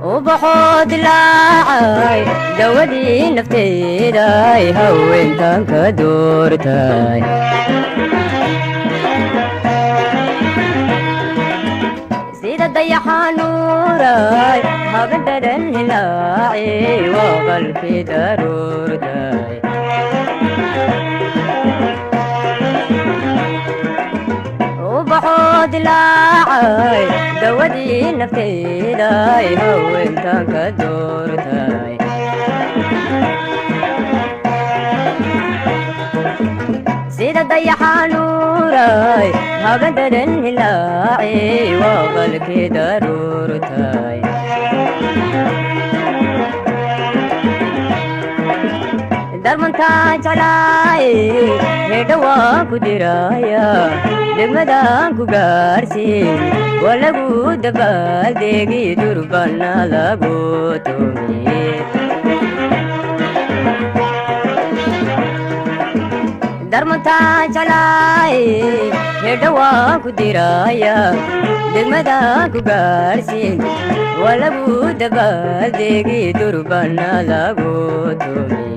وبحود لاعي دودي نفتيداي هوين تانك دورتاي سيدة ضيحة نوراي هبدل هلاعي وقلبي ضرورتاي وبحود لاعي دودي نفتيداي هوين تانك دورتاي سيدة ضيحة نوراي هبدل هلاعي وقلبي ضرورتاي درمنتا جلاي هدوا كدرايا دمدان كغارسي ولغو دبال ديغي دربنا لغو تومي درمنتا جلاي هدوا كدرايا دمدان كغارسي ولغو دبال ديغي دربنا لغو تومي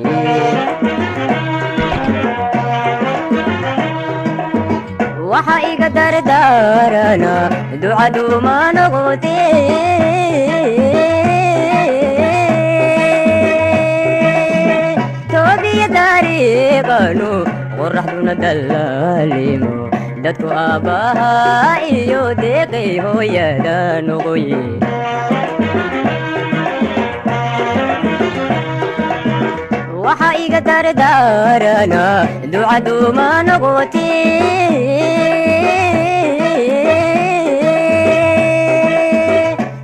waxa iga dardaarana ducadu ma noqotee toobiya dariiqanu qoraxduna dallaalimo dadku aabbaha iyo deeqay hooyada noqoye waxa iga dardaarana ducadu ma noqotee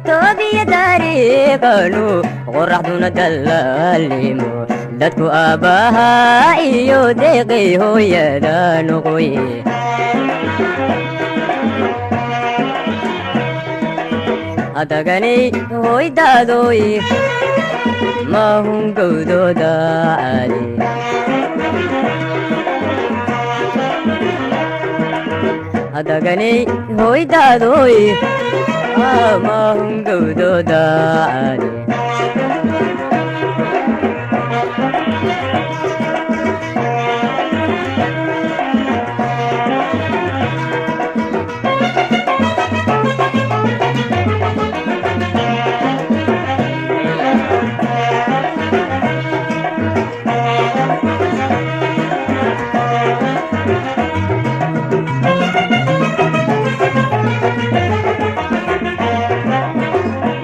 toobiya dariiqanu qoraxduna dallaalimo dadku aabbaha iyo deeqay hooyada noqoye adaganay hooydaadoy mahun gowdooda caali adaganay hooydaadoy mahun gowdooda caali